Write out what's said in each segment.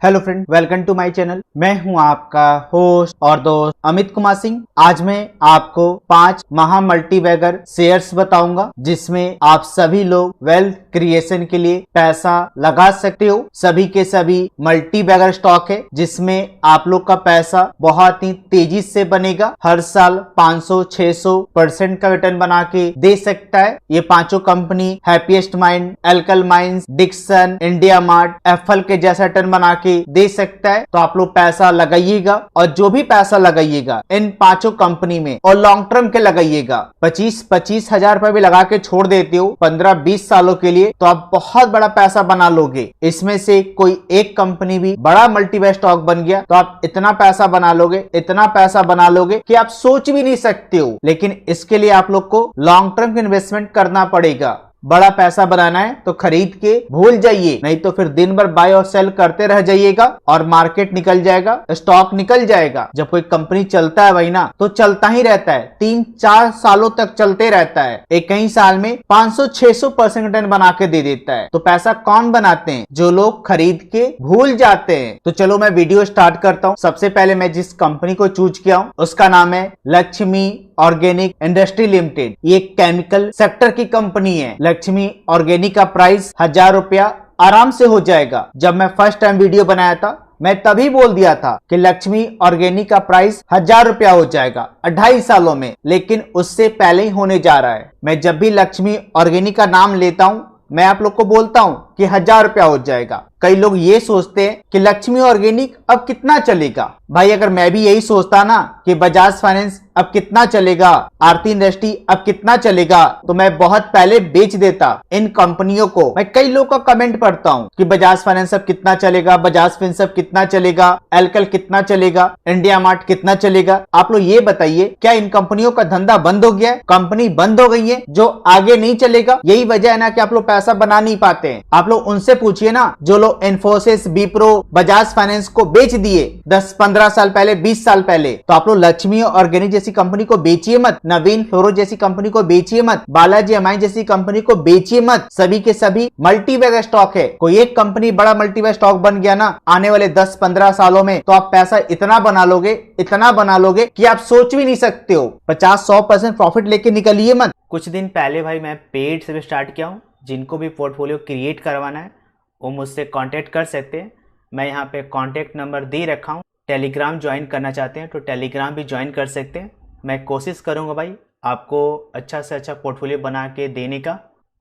Hello friend, welcome to my channel. मैं हूं आपका होस्ट और दोस्त अमित कुमार सिंह। आज मैं आपको 5 महा मल्टीबैगर शेयर्स बताऊंगा जिसमें आप सभी लोग वेल्थ क्रिएशन के लिए पैसा लगा सकते हो। सभी के सभी मल्टीबैगर स्टॉक है जिसमें आप लोग का पैसा बहुत ही तेजी से बनेगा। हर साल 500-600% का रिटर्न बना के दे सकता है। ये पांचों कंपनी हैप्पीएस्ट माइंड, एल्कल माइंस, डिक्सन, इंडिया मार्ट, एफएल के जैसा रिटर्न बना के दे सकता है। तो आप लोग पैसा लगाइएगा और जो भी पैसा लगाइएगा इन पांचों कंपनी में और लॉन्ग टर्म के लगाइएगा। 25-25 हजार रुपए भी लगा के छोड़ देते हो 15-20 सालों के लिए तो आप बहुत बड़ा पैसा बना लोगे। इसमें से कोई एक कंपनी भी बड़ा मल्टीबैगर स्टॉक बन गया तो आप इतना पैसा बना लोगे, इतना पैसा बना लोगे कि आप सोच भी नहीं सकते हो। लेकिन इसके लिए आप लोग को लॉन्ग टर्म की इन्वेस्टमेंट करना पड़ेगा। बड़ा पैसा बनाना है तो खरीद के भूल जाइए, नहीं तो फिर दिन भर बाय और सेल करते रह जाइएगा और मार्केट निकल जाएगा, स्टॉक निकल जाएगा। जब कोई कंपनी चलता है वही ना तो चलता ही रहता है, 3-4 सालों तक चलते रहता है। एक ही साल में 500-600% रिटर्न बना के दे देता है। तो पैसा कौन बनाते हैं? जो लोग खरीद के भूल जाते हैं। तो चलो मैं वीडियो स्टार्ट करता हूँ। सबसे पहले मैं जिस कंपनी को चूज किया हूँ उसका नाम है लक्ष्मी ऑर्गेनिक इंडस्ट्री लिमिटेड। ये केमिकल सेक्टर की कंपनी है। लक्ष्मी ऑर्गेनिक का प्राइस 1000 रुपया आराम से हो जाएगा। जब मैं फर्स्ट टाइम वीडियो बनाया था मैं तभी बोल दिया था कि लक्ष्मी ऑर्गेनिक का प्राइस 1000 रुपया हो जाएगा 2.5 सालों में, लेकिन उससे पहले ही होने जा रहा है। मैं जब भी लक्ष्मी ऑर्गेनिक का नाम लेता हूं मैं आप लोग को बोलता हूं कि 1000 रुपया हो जाएगा। कई लोग ये सोचते हैं कि लक्ष्मी ऑर्गेनिक अब कितना चलेगा। भाई अगर मैं भी यही सोचता ना कि बजाज फाइनेंस अब कितना चलेगा, आरती इंडस्ट्री अब कितना चलेगा, तो मैं बहुत पहले बेच देता इन कंपनियों को। मैं कई लोग का कमेंट पढ़ता हूँ कि बजाज फाइनेंस अब कितना चलेगा, बजाज फाइनेंस अब कितना चलेगा, एल्कल कितना चलेगा, इंडिया मार्ट कितना चलेगा। आप लोग ये बताइए क्या इन कंपनियों का धंधा बंद हो गया है? कंपनी बंद हो गई है जो आगे नहीं चलेगा। यही वजह है ना कि आप लोग पैसा बना नहीं पाते हैं। आप लोग उनसे पूछिए ना जो लोग इन्फोसिस, विप्रो, बजाज फाइनेंस को बेच दिए 10-15 साल पहले, 20 साल पहले। तो आप लोग लक्ष्मी ऑर्गेनिक जैसी कंपनी को बेचिए मत, नवीन फ्लोरो जैसी कंपनी को बेचिए मत, बालाजी एमाइन जैसी कंपनी को बेचिए मत। सभी के सभी मल्टीबैगर स्टॉक है। कोई एक कंपनी बड़ा मल्टीबैगर स्टॉक बन गया ना आने वाले 10-15 सालों में तो आप पैसा इतना बना लोगे, इतना बना लोगे कि आप सोच भी नहीं सकते हो। 50-100% प्रॉफिट लेके निकलिए मत। कुछ दिन पहले भाई मैं पेड से स्टार्ट किया हूँ। जिनको भी पोर्टफोलियो क्रिएट करवाना है वो मुझसे कांटेक्ट कर सकते हैं। मैं यहाँ पे कांटेक्ट नंबर दे रखा हूँ। टेलीग्राम ज्वाइन करना चाहते हैं तो टेलीग्राम भी ज्वाइन कर सकते हैं। मैं कोशिश करूँगा भाई आपको अच्छा से अच्छा पोर्टफोलियो बना के देने का।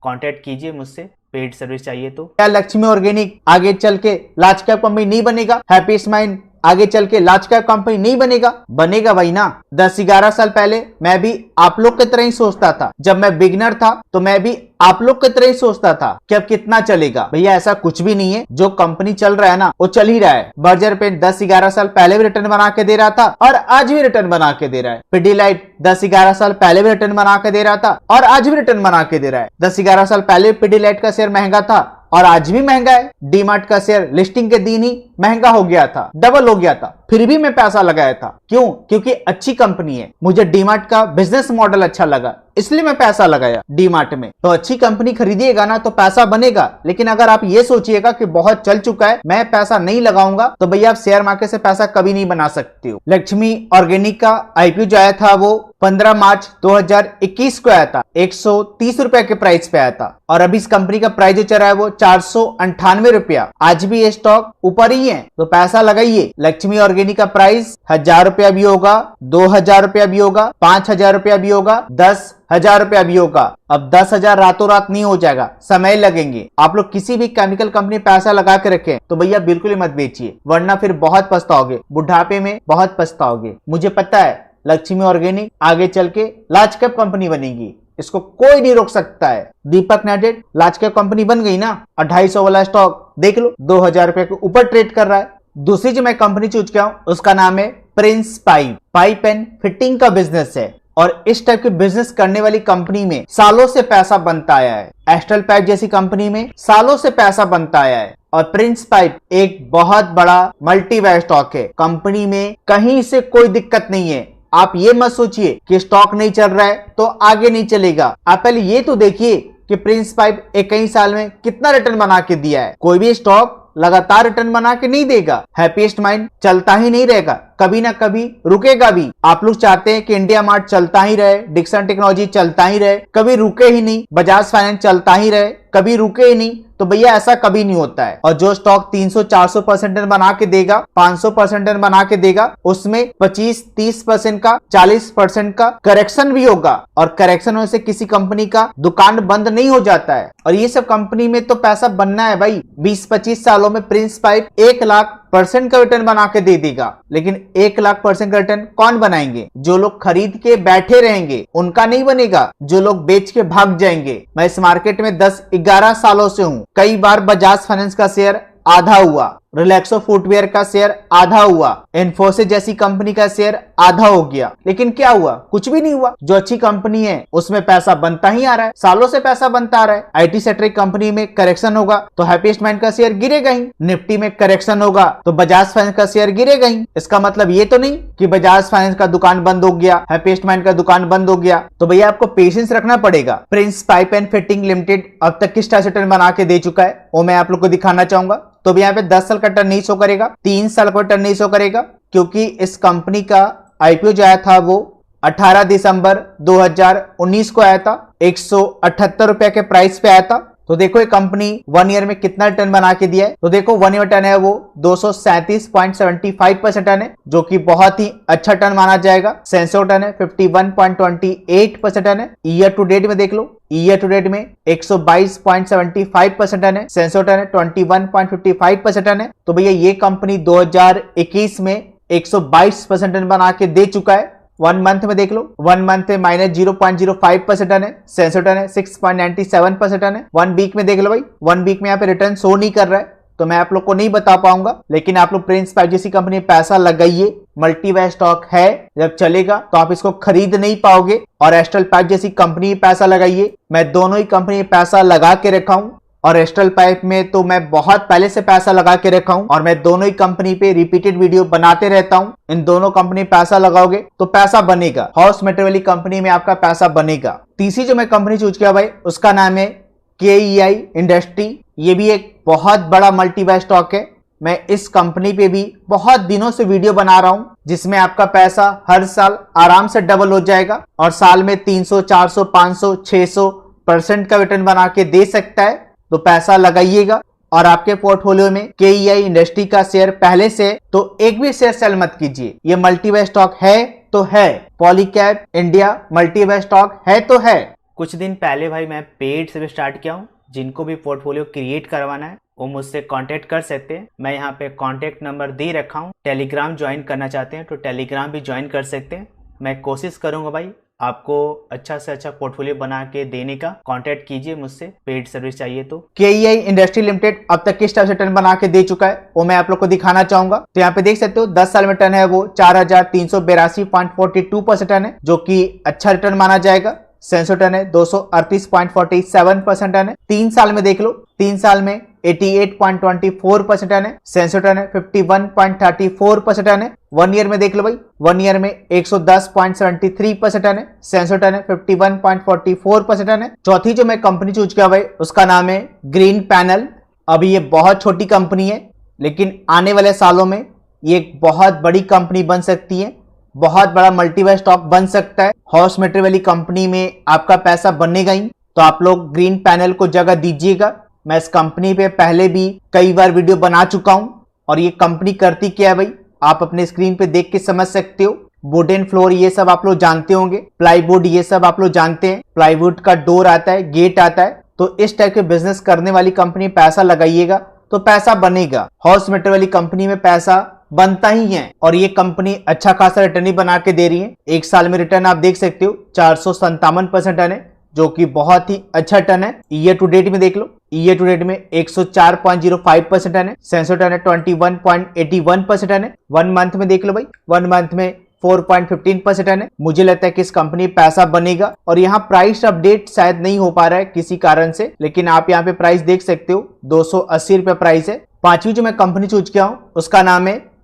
कांटेक्ट कीजिए मुझसे, पेड सर्विस चाहिए तो। क्या लक्ष्मी ऑर्गेनिक आगे चल के लार्ज कैप कंपनी नहीं बनेगा? हैप्पीएस्ट माइंड आगे चल के लार्ज कैप कंपनी नहीं बनेगा? बनेगा भाई ना। 10-11 साल पहले मैं भी आप लोग की तरह ही सोचता था। जब मैं बिगिनर था तो मैं भी आप लोग की तरह ही सोचता था कि अब कितना चलेगा। भैया ऐसा कुछ भी नहीं है। जो कंपनी चल रहा है ना वो चल ही रहा है। बर्जर पेंट 10-11 साल पहले भी रिटर्न बना के दे रहा था और आज भी रिटर्न बना के दे रहा है। पिडीलाइट 10-11 साल पहले भी रिटर्न बना के दे रहा था और आज भी रिटर्न बना के दे रहा है। 10-11 साल पहले पिडीलाइट का शेयर महंगा था और आज भी महंगा है। डीमार्ट का शेयर लिस्टिंग के दिन ही महंगा हो गया था, डबल हो गया था, फिर भी मैं पैसा लगाया था। क्यों? क्योंकि अच्छी कंपनी है। मुझे डीमार्ट का बिजनेस मॉडल अच्छा लगा इसलिए मैं पैसा लगाया डीमार्ट में। तो अच्छी कंपनी खरीदिएगा ना तो पैसा बनेगा। लेकिन अगर आप ये सोचिएगा कि बहुत चल चुका है मैं पैसा नहीं लगाऊंगा तो भैया आप शेयर मार्केट से पैसा कभी नहीं बना सकते हो। लक्ष्मी ऑर्गेनिक का आईपीओ जो आया था वो 15 मार्च 2021 को आया था। 130 रुपए के प्राइस पे आया था और अभी इस कंपनी का प्राइस जो चल रहा है वो 498 रुपया। आज भी ये स्टॉक ऊपर ही है तो पैसा लगाइए। लक्ष्मी ऑर्गेनिक का प्राइस 1000 रुपया भी होगा, 2000 रुपया भी होगा, 5000 रुपया भी होगा, 10,000 रुपया भी होगा। अब 10,000 रातों रात नहीं हो जाएगा, समय लगेंगे। आप लोग किसी भी केमिकल कंपनी पैसा लगा के रखें तो भैया बिल्कुल ही मत बेचिए, वरना फिर बहुत पछताओगे, बुढ़ापे में बहुत पछताओगे। मुझे पता है लक्ष्मी ऑर्गेनिक आगे चल के लार्ज कैप कंपनी बनेगी, इसको कोई नहीं रोक सकता है। दीपक नाइट्रेट लार्ज कैप कंपनी बन गई ना, 250 वाला स्टॉक देख लो 2000 रुपए के ऊपर ट्रेड कर रहा है। दूसरी जो मैं कंपनी चूज किया हूं उसका नाम है Prince pipe. Pipe and fitting का बिजनेस है और इस टाइप के बिजनेस करने वाली कंपनी में सालों से पैसा बनता आया है। एस्ट्रल पाइप जैसी कंपनी में सालों से पैसा बनता आया है और प्रिंस पाइप एक बहुत बड़ा मल्टीबैगर स्टॉक है। कंपनी में कहीं से कोई दिक्कत नहीं है। आप ये मत सोचिए कि स्टॉक नहीं चल रहा है तो आगे नहीं चलेगा। आप पहले ये तो देखिए कि प्रिंस पाइप एक कई साल में कितना रिटर्न बना के दिया है। कोई भी स्टॉक लगातार रिटर्न बना के नहीं देगा। हैप्पीएस्ट माइंड चलता ही नहीं रहेगा, कभी ना कभी रुकेगा भी। आप लोग चाहते हैं कि इंडिया मार्ट चलता ही रहे, डिक्सन टेक्नोलॉजी चलता ही रहे, कभी रुके ही नहीं, बजाज फाइनेंस चलता ही रहे, कभी रुके ही नहीं, तो भैया ऐसा कभी नहीं होता है। और जो स्टॉक 300-400% बना के देगा, 500% बना के देगा, उसमें 25-30% का, 40% का करेक्शन भी होगा। और करेक्शन होने से किसी कंपनी का दुकान बंद नहीं हो जाता है। और ये सब कंपनी में तो पैसा बनना है भाई। 20-25 सालों में प्रिंस पाइप 1,00,000% का रिटर्न बना के दे देगा। लेकिन 1,00,000% का रिटर्न कौन बनाएंगे? जो लोग खरीद के बैठे रहेंगे उनका नहीं बनेगा, जो लोग बेच के भाग जाएंगे। मैं इस मार्केट में 10-11 सालों से हूं। कई बार बजाज फाइनेंस का शेयर आधा हुआ, रिलैक्सो फुटवेयर का शेयर आधा हुआ, इन्फोसिस जैसी कंपनी का शेयर आधा हो गया, लेकिन क्या हुआ? कुछ भी नहीं हुआ। जो अच्छी कंपनी है उसमें पैसा बनता ही आ रहा है, सालों से पैसा बनता आ रहा है। आईटी सेक्टर कंपनी में करेक्शन होगा तो हैप्पीएस्ट माइंड का शेयर गिरेगा ही, निफ्टी में करेक्शन होगा तो बजाज फाइनेंस का शेयर गिरेगा ही। इसका मतलब ये तो नहीं कि बजाज फाइनेंस का दुकान बंद हो गया, हैप्पीएस्ट माइंड का दुकान बंद हो गया। तो भैया आपको पेशेंस रखना पड़ेगा। Prince pipe and fitting limited अब तक किस तरह से रिटर्न बना के दे चुका है वो मैं आप लोग को दिखाना चाहूंगा। तो भी यहाँ पे 10 साल का टर्न नहीं शो करेगा, 3 साल का टर्न नहीं शो करेगा, क्योंकि इस कंपनी का आईपीओ जो आया था वो 18 दिसंबर 2019 को आया था, 178 रुपए के प्राइस पे आया था। तो देखो ये कंपनी 1 ईयर में कितना टर्न बना के दिया है। तो देखो 1 ईयर टर्न है वो 237.75% टर्न है, जो कि बहुत ही अच्छा टर्न माना जाएगा। सेंसर टर्न है 51.28% टर्न है। ईयर टू डेट में देख लो, ईयर टू डेट में 122.75% टर्न है, सेंसर टर्न है 21.55% टर्न है। तो भैया ये कंपनी 2021 में 122% टर्न बना के दे चुका है। 1 मंथ में देख लो, 1 मंथ में -0.05% टर्न है, सेंसर टर्न है 6.97% टर्न है। 1 वीक में देख लो भाई, 1 वीक में यहाँ पे रिटर्न शो नहीं कर रहा है, तो मैं आप लोग को नहीं बता पाऊंगा। लेकिन आप लोग प्रिंस पाइप जैसी कंपनी में पैसा लगाइए, मल्टीवैल्यू स्टॉक है, जब चलेगा तो आप इसको खरीद नहीं पाओगे। और एस्ट्रल पाइप जैसी कंपनी में पैसा लगाइए। मैं दोनों ही कंपनी में पैसा लगा के रखा हूं, और एस्ट्रल पाइप में तो मैं बहुत पहले से पैसा लगा के रखा हूं, और मैं दोनों ही कंपनी पे रिपीटेड वीडियो बनाते रहता हूं। इन दोनों कंपनी में पैसा लगाओगे तो पैसा बनेगा। हाउस मेटेरियल वाली कंपनी में आपका पैसा बनेगा। तीसरी जो मैं कंपनी चूज किया भाई उसका नाम है KEI इंडस्ट्री। ये भी एक बहुत बड़ा मल्टीवैल्यू स्टॉक है। मैं इस कंपनी पे भी बहुत दिनों से वीडियो बना रहा हूं, जिसमें आपका पैसा हर साल आराम से डबल हो जाएगा, और साल में 300, 400, 500, 600% का रिटर्न बना के दे सकता है। तो पैसा लगाइएगा। और आपके पोर्टफोलियो में KEI इंडस्ट्री का शेयर पहले से, तो एक भी शेयर सेल मत कीजिए। ये मल्टीवैल्यू स्टॉक है तो है, पॉलीकैब इंडिया मल्टीवैल्यू स्टॉक है तो है। कुछ दिन पहले भाई मैं पेड सर्विस स्टार्ट किया हूँ। जिनको भी पोर्टफोलियो क्रिएट करवाना है वो मुझसे कांटेक्ट कर सकते हैं। मैं यहाँ पे कांटेक्ट नंबर दे रखा हूँ। टेलीग्राम ज्वाइन करना चाहते हैं तो टेलीग्राम भी ज्वाइन कर सकते हैं। मैं कोशिश करूंगा भाई आपको अच्छा से अच्छा पोर्टफोलियो बना के देने का। कांटेक्ट कीजिए मुझसे, पेड सर्विस चाहिए तो। KEI इंडस्ट्री लिमिटेड अब तक किस टाइप से टर्न बना के दे चुका है वो मैं आप लोग को दिखाना चाहूंगा। तो यहाँ पे देख सकते हो 10 साल में टर्न है वो 4,382.42% टर्न है, जो कि अच्छा रिटर्न माना जाएगा। सेंसर टर्न है 238.47% टर्न है। 3 साल में देख लो, 3 साल में 88.24% टर्न है, सेंसर टर्न है 51.34% टर्न है। 1 ईयर में देख लो भाई, 1 ईयर में 110.73% टर्न है, सेंसर टर्न है 51.44% टर्न है। चौथी जो मैं कंपनी चूज किया भाई उसका नाम है ग्रीन पैनल। अभी ये बहुत छोटी कंपनी है, लेकिन आने वाले सालों में ये एक बहुत बड़ी कंपनी बन सकती है, बहुत बड़ा मल्टीवैल्यू स्टॉक बन सकता है। हाउस मेटेरियल वाली कंपनी में आपका पैसा बनेगा ही, तो आप लोग ग्रीन पैनल को जगह दीजिएगा। मैं इस कंपनी पे पहले भी कई बार वीडियो बना चुका हूं, और ये कंपनी करती क्या है भाई आप अपने स्क्रीन पे देख के समझ सकते हो। वुडन फ्लोर ये सब आप लोग जानते होंगे, प्लाईवुड ये सब आप लोग जानते हैं। प्लाईवुड का डोर आता है, गेट आता है। तो इस टाइप के बिजनेस करने वाली कंपनी पैसा लगाइएगा तो पैसा बनेगा। हाउस मेटेरियल वाली कंपनी में पैसा बनता ही है, और ये कंपनी अच्छा खासा रिटर्न ही बना के दे रही है। 1 साल में रिटर्न आप देख सकते हो 457% टर्न है, जो कि बहुत ही अच्छा टर्न है। ईयर टू डेट में देख लो, ईयर टू डेट में 104.05% टर्न है, सेंसर टर्न है 21.81% टर्न है। 1 मंथ में देख लो भाई, 1 मंथ में 4.15% टर्न है। मुझे लगता है कि इस कंपनी पैसा बनेगा। और यहाँ प्राइस अपडेट शायद नहीं हो पा रहा है किसी कारण से, लेकिन आप यहाँ पे प्राइस देख सकते हो 280 रुपए प्राइस है। 5वीं जो मैं कंपनी चूज किया हूँ उसका नाम है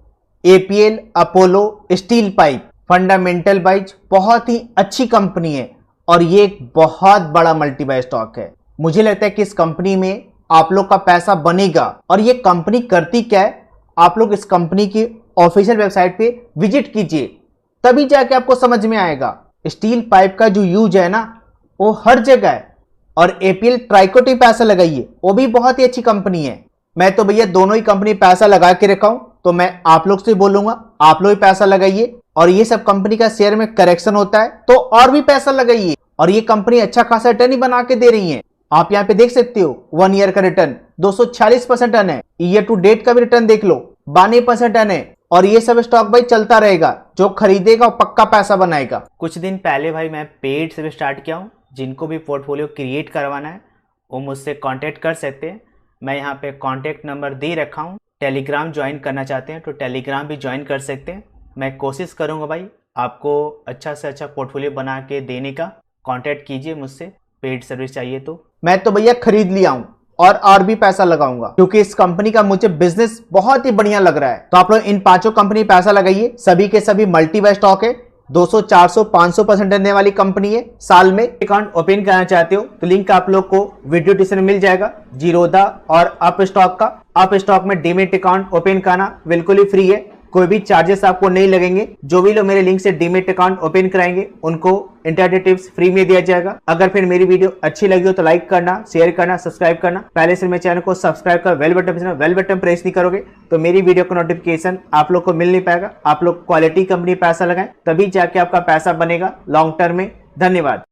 APL Apollo steel pipe. Fundamental wise बहुत ही अच्छी कंपनी है, और ये एक बहुत बड़ा मल्टीवैल्यू स्टॉक है। मुझे लगता है कि इस कंपनी में आप लोग का पैसा बनेगा। और ये कंपनी करती क्या है, आप लोग इस कंपनी की ऑफिशियल वेबसाइट पे विजिट कीजिए, तभी जाके आपको समझ में आएगा। स्टील पाइप का जो यूज है ना, वो हर जगह है। और एपीएल ट्राइकोट पैसा लगाइए, वो भी बहुत ही अच्छी कंपनी है। मैं तो भैया दोनों ही कंपनी पैसा लगा के रखा हूं, तो मैं आप लोग से बोलूंगा आप लोग भी पैसा लगाइए। और ये सब कंपनी का शेयर में करेक्शन होता है तो और भी पैसा लगाइए। और ये कंपनी अच्छा खासा रिटर्न ही बना के दे रही है। आप यहाँ पे देख सकते हो 1 ईयर का रिटर्न 246% रिटर्न है। ईयर टू डेट का भी रिटर्न देख लो 92% रिटर्न है। और ये सब स्टॉक भाई चलता रहेगा, जो खरीदेगा वो पक्का पैसा बनाएगा। कुछ दिन पहले भाई मैं पेड से भी स्टार्ट किया हूँ। जिनको भी पोर्टफोलियो क्रिएट करवाना है वो मुझसे कांटेक्ट कर सकते हैं। मैं यहाँ पे कांटेक्ट नंबर दे रखा हूँ। टेलीग्राम ज्वाइन करना चाहते हैं तो टेलीग्राम भी ज्वाइन कर सकते हैं। मैं कोशिश करूँगा भाई आपको अच्छा से अच्छा पोर्टफोलियो बना के देने का। कांटेक्ट कीजिए मुझसे, पेड सर्विस चाहिए तो। मैं तो भैया खरीद लिया हूँ और भी पैसा लगाऊंगा, क्योंकि इस कंपनी का मुझे बिजनेस बहुत ही बढ़िया लग रहा है। तो आप लोग इन पांचों कंपनी पैसा लगाइए। सभी के सभी मल्टीवै स्टॉक है, 200, 400, 500% देने वाली कंपनी है। साल में अकाउंट ओपन करना चाहते हो तो लिंक आप लोग को वीडियो डिस्क्रिप्शन में मिल जाएगा। जीरोधा और अप स्टॉक का। अप स्टॉक में डीमेट अकाउंट ओपन करना बिल्कुल ही फ्री है, कोई भी चार्जेस आपको नहीं लगेंगे। जो भी लोग मेरे लिंक से डीमेट अकाउंट ओपन कराएंगे उनको इंटरडे टिप्स फ्री में दिया जाएगा। अगर फिर मेरी वीडियो अच्छी लगी हो तो लाइक करना, शेयर करना, सब्सक्राइब करना। पहले से मेरे चैनल को सब्सक्राइब कर बेल बटन प्रेस नहीं करोगे तो मेरी वीडियो का नोटिफिकेशन आप लोग को मिल नहीं पाएगा। आप लोग क्वालिटी कंपनी पैसा लगाएं, तभी जाके आपका पैसा बनेगा लॉन्ग टर्म में। धन्यवाद।